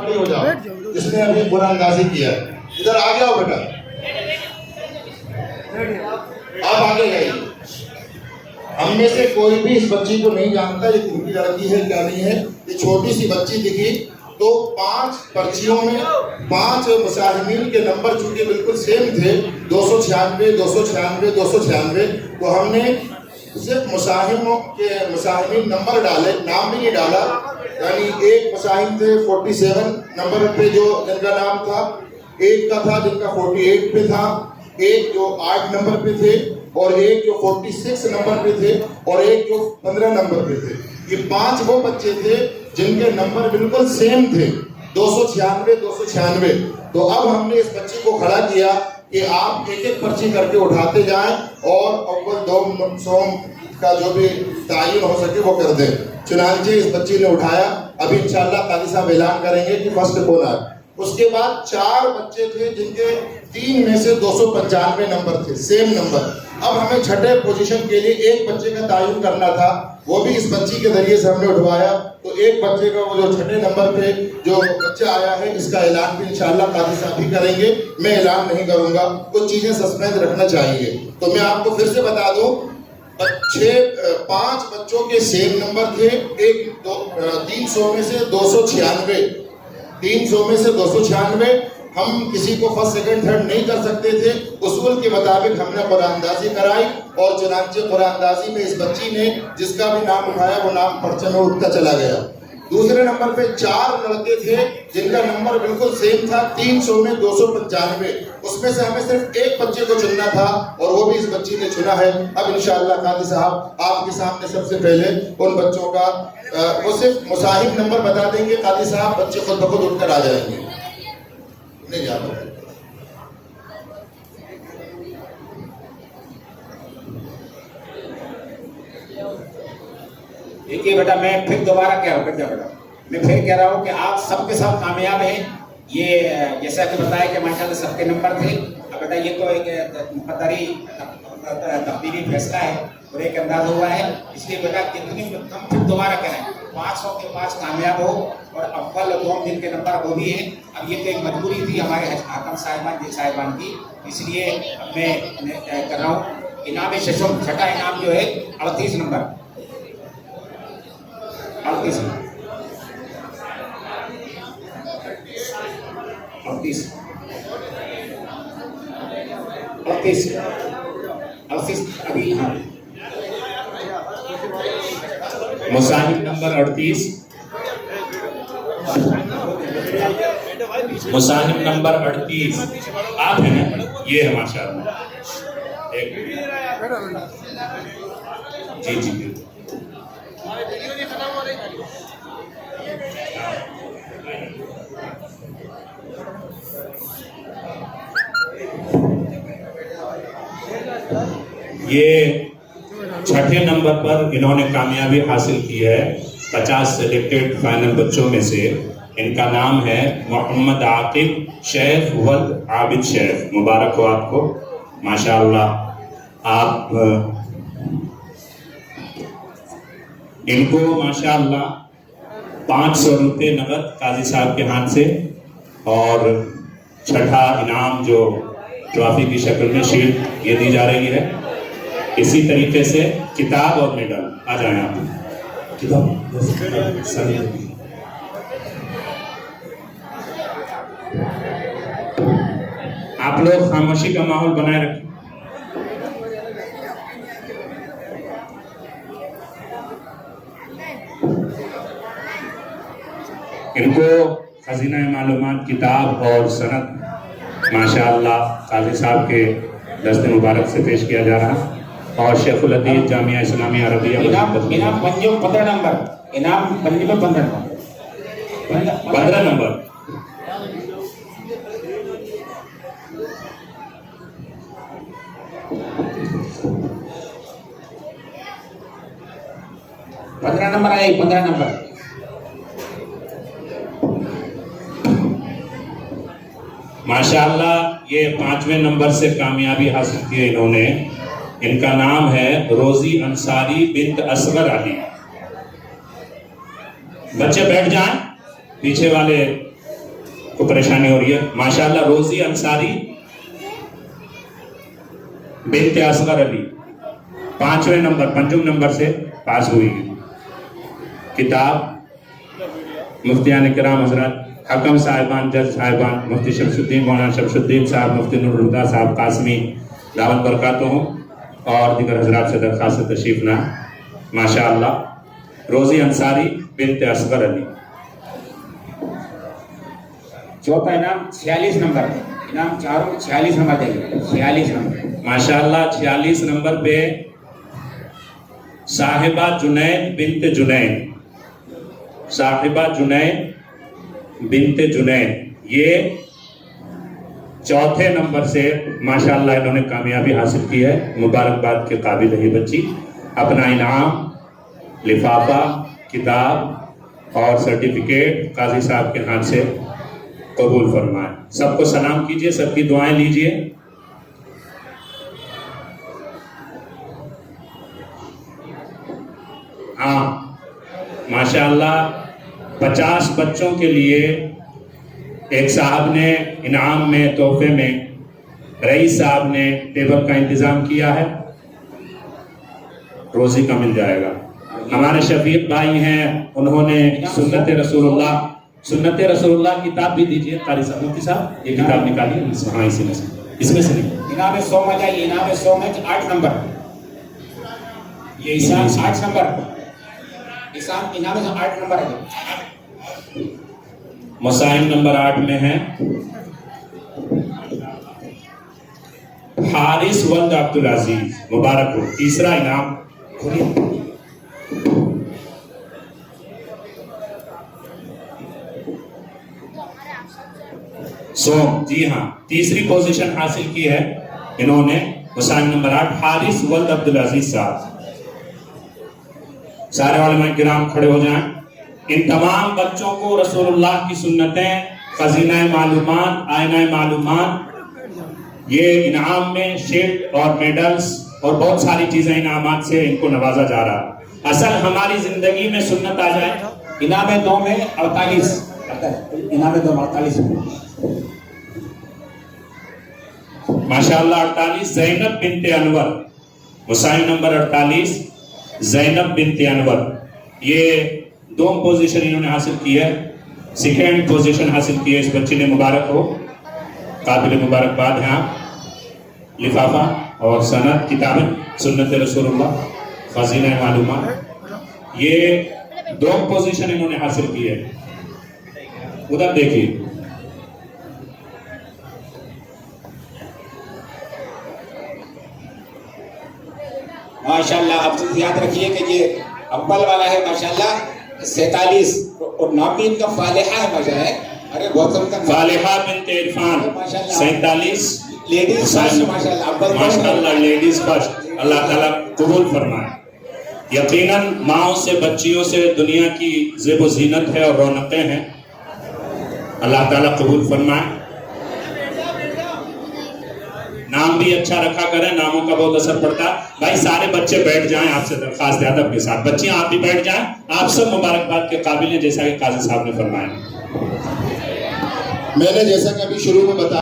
کھڑی ہو جاؤ جس نے ابھی قرآن اندازی کیا ہے. ادھر آ گیا ہو بیٹا, آپ آگے گئے. ہم میں سے کوئی بھی اس بچی کو نہیں جانتا یہ کن کی لڑکی ہے کیا نہیں ہے. یہ چھوٹی سی بچی دکھی تو 5 پرچیوں میں 5 مساہمین کے نمبر چونکہ بالکل سیم تھے 296 296 296. تو ہم نے صرف مساہمین نمبر ڈالے, نام بھی نہیں ڈالا. یعنی ایک مساہم تھے 47 نمبر پہ جو جن کا نام تھا, ایک کا تھا جن کا 48 پہ تھا, ایک جو 8 نمبر پہ تھے, اور ایک جو 46 نمبر پہ تھے, اور ایک جو 15 نمبر پہ تھے. یہ 5 وہ بچے تھے جن کے نمبر بالکل سیم تھے 296 296. تو اب ہم نے اس بچی کو کھڑا کیا کہ آپ ایک ایک پرچی کر کے اٹھاتے جائیں اور اول دوم سوم کا جو بھی تعین ہو سکے وہ کر دیں. چنانچہ اس بچی نے اٹھایا. ابھی انشاءاللہ قاضی صاحب اعلان کریں گے کہ فرسٹ کون آئے. اس کے بعد 4 بچے تھے جن کے 3 میں سے 295 نمبر تھے, سیم نمبر. اب ہمیں چھٹے پوزیشن کے لیے ایک بچے کا تعین کرنا تھا, وہ بھی اس بچی کے ذریعے سے ہم نے اٹھوایا. تو ایک بچے کا وہ جو چھٹے نمبر پہ جو بچہ آیا ہے اس کا اعلان بھی انشاءاللہ قاضی صاحب بھی کریں گے. میں اعلان نہیں کروں گا, کچھ چیزیں سسپینس رکھنا چاہیے. تو میں آپ کو پھر سے بتا دوں, 5 بچوں کے سیم نمبر تھے. 300 میں سے 296, 300 میں سے 296. ہم کسی کو فرسٹ سیکنڈ تھرڈ نہیں کر سکتے تھے. اصول کے مطابق ہم نے قرآن اندازی کرائی, اور چنانچہ قرآن اندازی میں اس بچی نے جس کا بھی نام اٹھایا وہ نام پرچے میں اٹھتا چلا گیا. دوسرے نمبر پہ 4 لڑکے تھے جن کا نمبر بالکل سیم تھا 300 میں 295. اس میں سے ہمیں صرف ایک بچے کو چننا تھا اور وہ بھی اس بچی نے چنا ہے. اب انشاءاللہ قاضی صاحب آپ کے سامنے سب سے پہلے ان بچوں کا وہ صرف مساہم نمبر بتا دیں گے. قاضی صاحب بچے خود بخود اٹھ کر آ جائیں گے. نہیں جانا. دیکھیے بیٹا, میں پھر دوبارہ کہہ رہا ہوں, میں پھر کہہ رہا ہوں کہ آپ سب کے ساتھ کامیاب ہیں. یہ جیسا کہ بتایا کہ ماشاءاللہ سب کے نمبر تھے. اب بیٹا یہ تو ایک مقدری تقدیری فیصلہ ہے اور ایک انداز ہوا ہے, اس لیے بیٹا کتنی کم پھر دوبارہ کہہ رہے ہیں 500 کے 5 کامیاب ہو, اور اول اور دوم جن کے نمبر وہ بھی ہیں. اب یہ تو ایک مجبوری تھی ہمارے حاکم صاحبان کی, اس لیے اب میں کر رہا ہوں. انعام ششم چھٹا انعام جو ہے 38 نمبر 38 ابھی. ہاں, مساہم نمبر 38, مساہم نمبر 38 آپ ہیں نا, یہ ہے ماشاءاللہ. جی جی یہ چھٹے نمبر پر انہوں نے کامیابی حاصل کی ہے. 50 سلیکٹڈ فائنل بچوں میں سے ان کا نام ہے محمد عاقب شیخ ولد عابد شیخ. مبارک ہو آپ کو ماشاءاللہ. آپ ان کو ماشاءاللہ 500 روپے نقد قاضی صاحب کے ہاتھ سے, اور چھٹا انعام جو ٹرافی کی شکل میں شیلڈ یہ دی جا رہی ہے. اسی طریقے سے کتاب اور میڈل. آ جائیں آپ. کتاب آپ لوگ خاموشی کا ماحول بنائے رکھیں. ان کو خزینہ معلومات کتاب اور سند ماشاءاللہ قاضی صاحب کے دست مبارک سے پیش کیا جا رہا, اور شیخ الحدیث جامعہ اسلامیہ عربیہ. انعام پنجم 15 نمبر, انعام پنجم 15 نمبر. 15 نمبر آئے, 15 نمبر. ماشاءاللہ یہ 5ویں نمبر سے کامیابی حاصل کی ہے انہوں نے. ان کا نام ہے روزی انصاری بنت اصغر علی. بچے بیٹھ جائیں, پیچھے والے کو پریشانی ہو رہی ہے. ماشاءاللہ روزی انصاری بنت اصغر علی 5ویں نمبر 5 نمبر سے پاس ہوئی. کتاب مفتیان کرام حضرات، حکم صاحبان، جج صاحبان، مفتی شمس الدین مولانا شمس الدین صاحب، مفتی نور الہدیٰ صاحب قاسمی دعوت برکاتہ ہوں، اور دیگر حضرات سے درخواست تشریف نہ. ماشاءاللہ روزی انصاری بنت اصغر علی. چوتھا انعام 46 نمبر. انعام چاروں 46 نمبر دیں گے. 46 نمبر ماشاءاللہ 46 نمبر پہ صاحبہ جنید بنت جنید. صاحبہ جنید بنت جنید یہ 4تھے نمبر سے ماشاءاللہ انہوں نے کامیابی حاصل کی ہے. مبارکباد کے قابل ہے بچی. اپنا انعام، لفافہ، کتاب اور سرٹیفکیٹ قاضی صاحب کے ہاتھ سے قبول فرمائے. سب کو سلام کیجئے، سب کی دعائیں لیجئے. ہاں ماشاءاللہ 50 بچوں کے لیے ایک صاحب نے انعام میں، تحفے میں رئیس صاحب نے ٹیبل کا انتظام کیا ہے، روزی کا مل جائے گا. ہمارے شفیق بھائی ہیں، انہوں نے سنت رسول اللہ کتاب بھی دیجئے. قاری صاحب، مفتی صاحب یہ کتاب نکالیے. ہاں اس میں سے نہیں. انعام 100 میں جائیے. انعام 100 میں 8 نمبر. یہ انعام 8 نمبر. انعام 8 نمبر ہے. مسائل نمبر 8 میں ہے حارث ولد عبدالعزیز. مبارک ہو. تیسرا انعام. سوم، جی ہاں، تیسری پوزیشن حاصل کی ہے انہوں نے. مسائل نمبر 8 حارث ولد عبدالعزیز صاحب. سارے علماء کرام کھڑے ہو جائیں. ان تمام بچوں کو رسول اللہ کی سنتیں، خزینہ معلومات، آئینہ معلومات، یہ انعام میں شیلڈ اور میڈلز اور بہت ساری چیزیں انعامات سے ان کو نوازا جا رہا. اصل ہماری زندگی میں سنت آ جائے. انعام 2 میں 48. انعام 2 میں 48. ماشاءاللہ 48 زینب بنت انور. مسائل نمبر 48 زینب بنت انور. یہ 2 پوزیشن انہوں نے حاصل کی ہے. سیکنڈ پوزیشن حاصل کی ہے اس بچی نے. مبارک ہو، قابل مبارکباد ہے. لفافہ اور سند، کتابیں سنت رسول اللہ، خزینہ معلومات، یہ 2 پوزیشن انہوں نے حاصل کی ہے. ادھر دیکھیے. ماشاءاللہ آپ چیز یاد رکھیے کہ یہ اول والا ہے ماشاءاللہ 47 اور نابین کا فالحہ ہے ماشاءاللہ. ارے گوتم کا فالحہ بنت عرفان 47 لیڈیز فرسٹ ماشاءاللہ. ماشاءاللہ لیڈیز فرسٹ. اللہ تعالیٰ قبول فرمائے. یقیناً ماؤں سے، بچیوں سے دنیا کی زیب و زینت ہے اور رونقیں ہیں. اللہ تعالیٰ قبول فرمائے. نام بھی اچھا رکھا کریں، ناموں کا بہت اثر پڑتا ہے. بھائی سارے بچے بیٹھ جائیں، آپ سے درخواست ہے ادب کے ساتھ. بچیاں آپ بھی بیٹھ جائیں. آپ سب مبارکباد کے قابل ہیں جیسا کہ قاضی صاحب نے فرمایا. میں نے جیسا کہ ابھی شروع میں بتایا